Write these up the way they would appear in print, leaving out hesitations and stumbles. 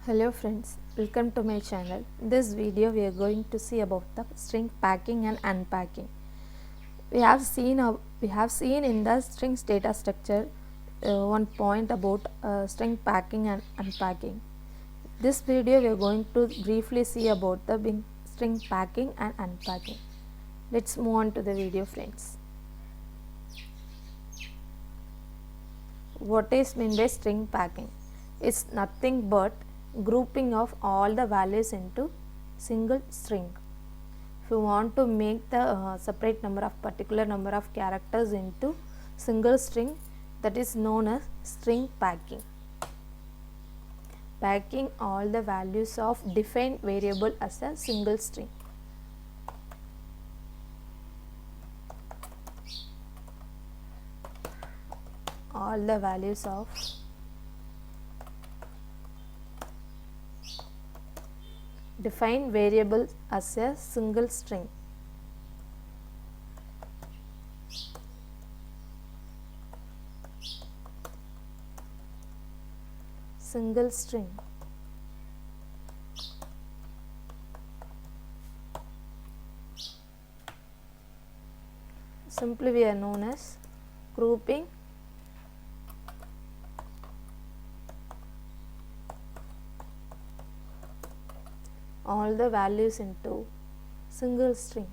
Hello friends, welcome to my channel. In this video we are going to see about the string packing and unpacking. We have seen in the strings data structure one point about string packing and unpacking. This video we are going to briefly see about the string packing and unpacking. Let's move on to the video friends. What is meant by string packing? It's nothing but grouping of all the values into single string. If you want to make the separate particular number of characters into single string, that is known as string packing. Packing all the values of defined variable as a single string. All the values of define variable as a single string. Single string. Simply we are known as grouping all the values into single string.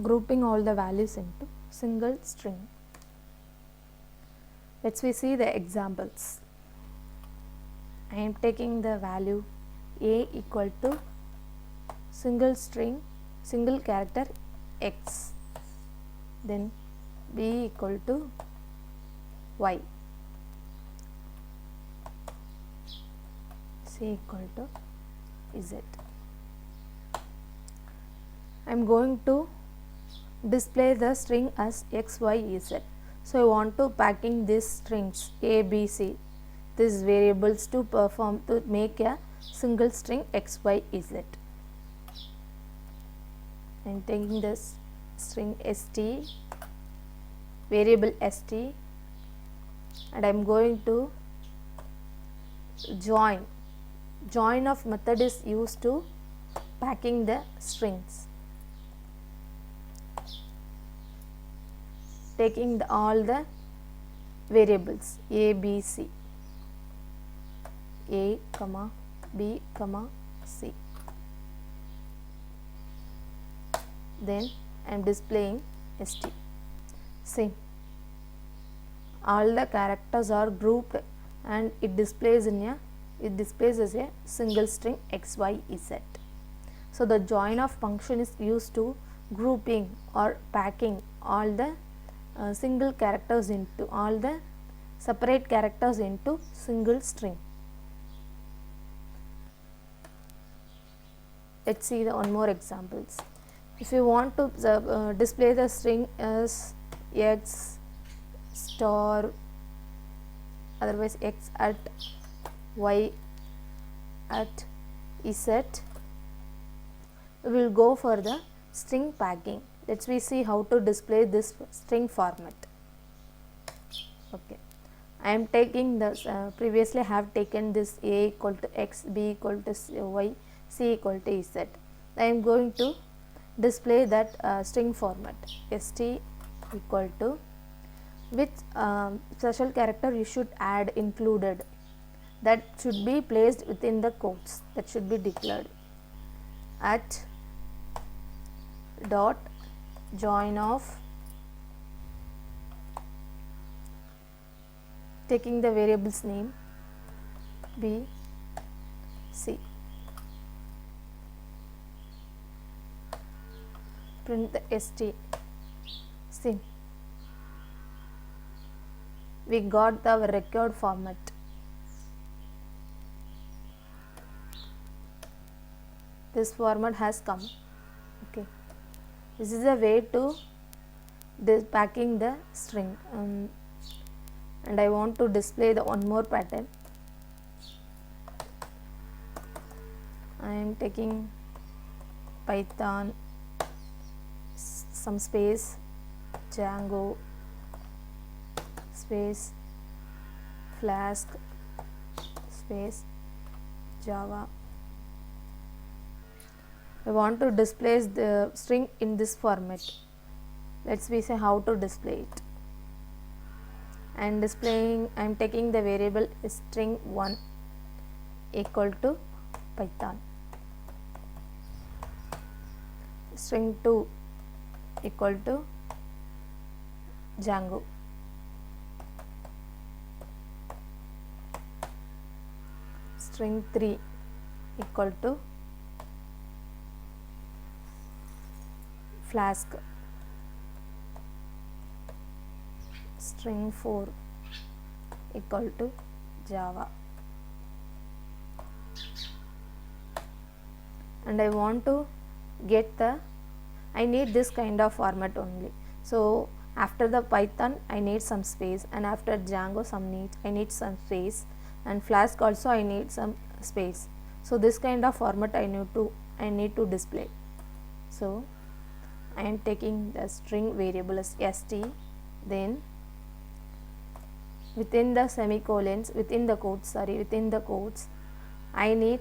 Grouping all the values into single string. Let's see the examples. I am taking the value a equal to single string, single character x, then b equal to y, c equal to z. I am going to display the string as x, y, z. So I want to packing these strings a, b, c, these variables to make a single string x, y, z. I am taking this string st, variable st, and I am going to join. Join of method is used to packing the strings. Taking all the variables a, b, c, a, b, c. Then I am displaying st. See, all the characters are grouped and it displays as a single string x, y, z. So the join of function is used to grouping or packing all the single characters into all the separate characters into single string. Let's see the one more examples. If you want to display the string as x star, otherwise x at, y at, z, we will go for the string packing. Let's see how to display this string format. Okay, I am taking this previously I have taken this a equal to x, b equal to y, c equal to z. I am going to display that string format st equal to, which special character you should add included, that should be placed within the quotes, that should be declared, at dot join of, taking the variables name b, c, print the st. See, we got our required format. This format has come. Okay, this is a way to packing the string. And I want to display the one more pattern. I am taking Python some space Django space Flask space Java. I want to display the string in this format. Let's we say how to display it. And displaying, I am taking the variable string1 equal to Python, string2 equal to Django, string3 equal to Flask, string4 equal to Java. And I want to get I need this kind of format only. So after the Python I need some space, and after Django I need some space, and Flask also I need some space. So this kind of format I need to display. So I am taking the string variable as st, then within the semicolons, within the quotes I need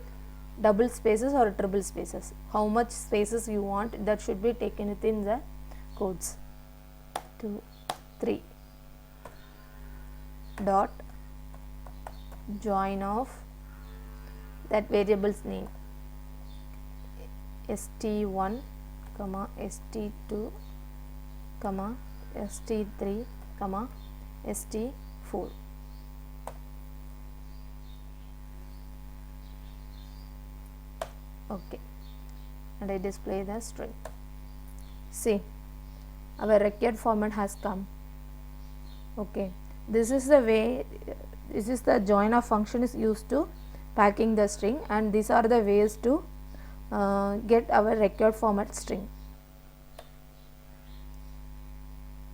double spaces or triple spaces. How much spaces you want, that should be taken within the quotes. 2 3 dot join of that variable's name st1 comma st2 comma st3 comma st4. Okay, and I display the string. See, our required format has come. Okay, this is the way, this is the join of function is used to packing the string, and these are the ways to get our required format string.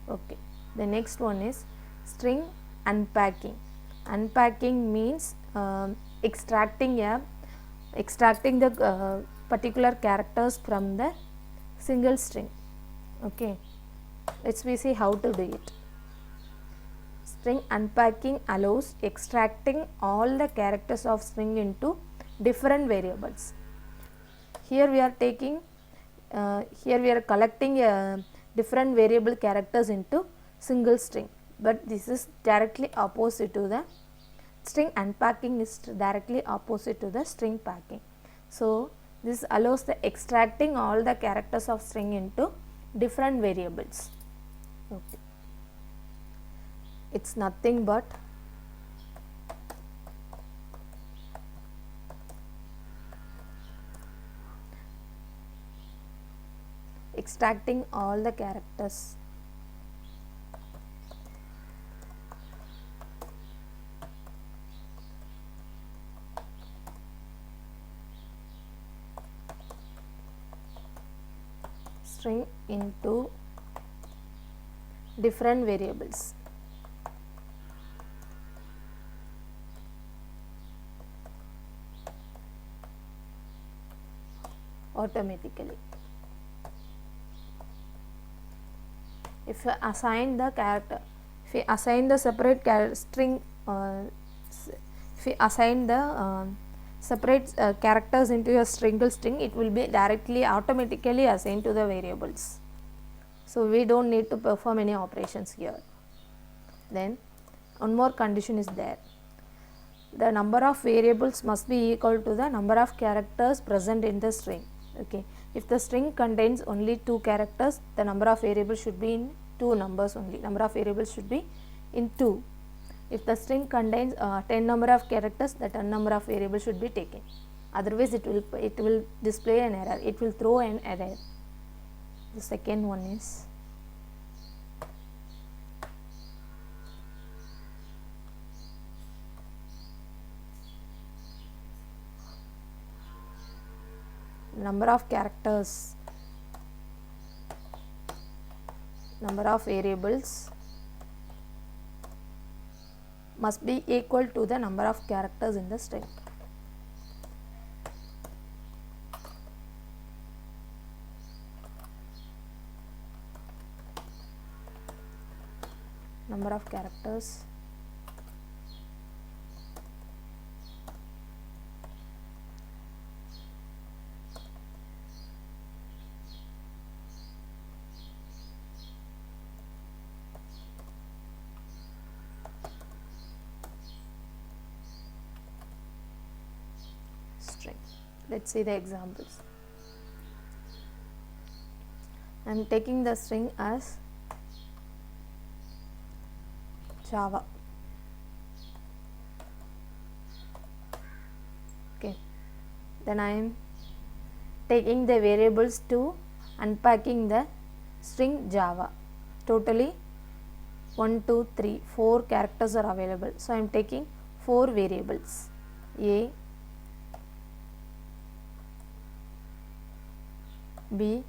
Okay, the next one is string unpacking. Unpacking means extracting the particular characters from the single string. Okay, let's we see how to do it. String unpacking allows extracting all the characters of string into different variables. Here we are taking here we are collecting different variable characters into single string, but this is directly opposite to the string unpacking, is directly opposite to the string packing. So this allows the extracting all the characters of string into different variables. Okay, it's nothing but extracting all the characters string into different variables. Automatically. If you assign the character, if you assign the separate string, if you assign the separate characters into a single string, it will be directly automatically assigned to the variables. So we don't need to perform any operations here. Then one more condition is there. The number of variables must be equal to the number of characters present in the string. Okay, if the string contains only 2 characters, the number of variables should be in 2 numbers only. Number of variables should be in 2. If the string contains 10 number of characters, the 10 number of variables should be taken. Otherwise, it will display an error. It will throw an error. The second one is number of characters, number of variables must be equal to the number of characters in the string. number of characters, string. Let's see the examples. I am taking the string as Java. Okay, then I am taking the variables to unpacking the string Java. Totally 1, 2, 3, 4 characters are available. So I am taking 4 variables, A, B,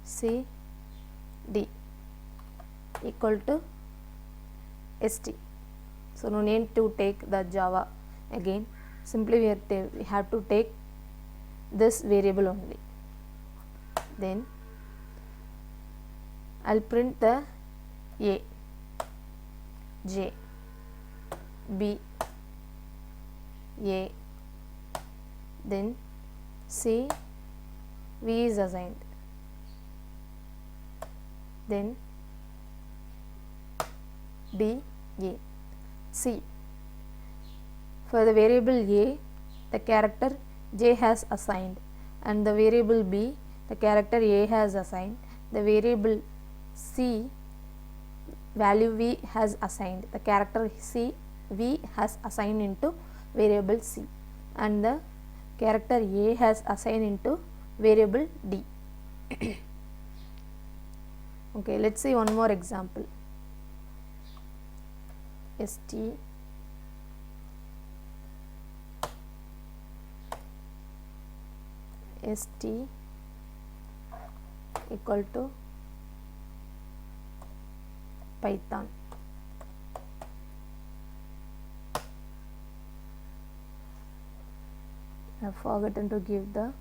C, D equal to ST. So no need to take the Java again. Simply we have to take this variable only. Then I'll print the A, J, B, A, then C, V is assigned, then D, A, C. For the variable A, the character J has assigned, and the variable B, the character A has assigned. The variable C, value V has assigned. The character C, V has assigned into variable C, and the character A has assigned into variable D. Okay, let's see one more example. ST equal to Python. I have forgotten to give the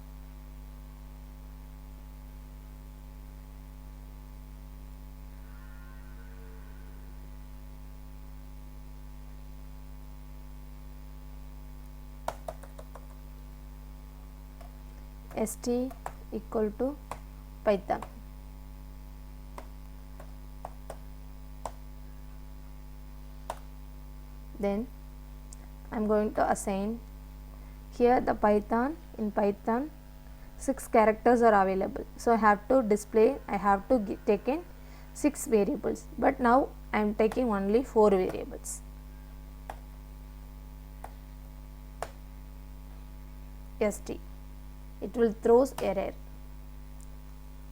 ST equal to Python. Then I am going to assign here the Python. In Python 6 characters are available, so I have to take in 6 variables, but now I am taking only 4 variables. ST, it will throws error.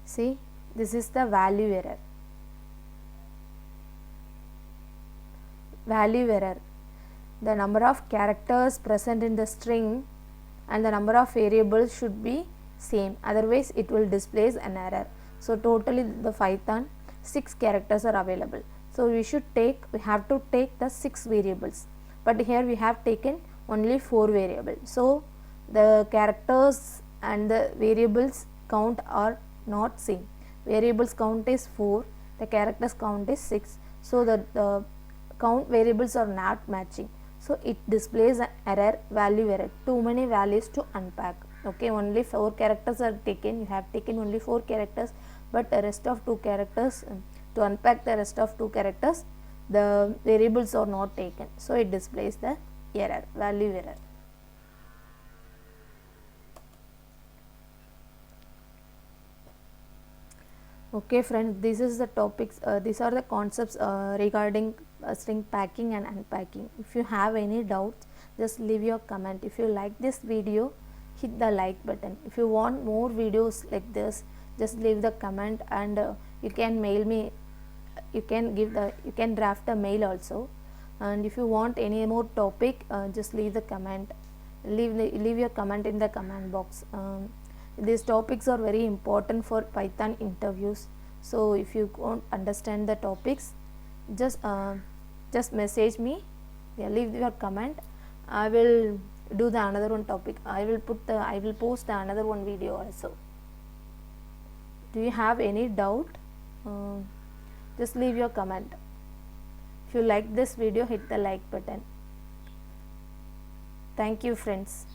See, this is the value error. Value error. The number of characters present in the string and the number of variables should be same, otherwise it will display an error. So totally the Python 6 characters are available. So we have to take the 6 variables, but here we have taken only 4 variables. So the characters and the variables count are not same. Variables count is 4, the characters count is 6. So the count variables are not matching. So it displays an error, value error, too many values to unpack. Okay, only 4 characters are taken. You have taken only 4 characters, but the rest of 2 characters, to unpack the rest of 2 characters, the variables are not taken. So it displays the error, value error. Okay friends, this is the topics, these are the concepts regarding string packing and unpacking. If you have any doubts, just leave your comment. If you like this video, hit the like button. If you want more videos like this, just leave the comment, and you can mail me. You can draft a mail also. And if you want any more topic, just leave the comment. Leave your comment in the comment box. These topics are very important for Python interviews. So if you don't understand the topics, just message me. Yeah, leave your comment. I will do the another one topic. I will post the another one video also. Do you have any doubt? Just leave your comment. you like this video, hit the like button. Thank you friends.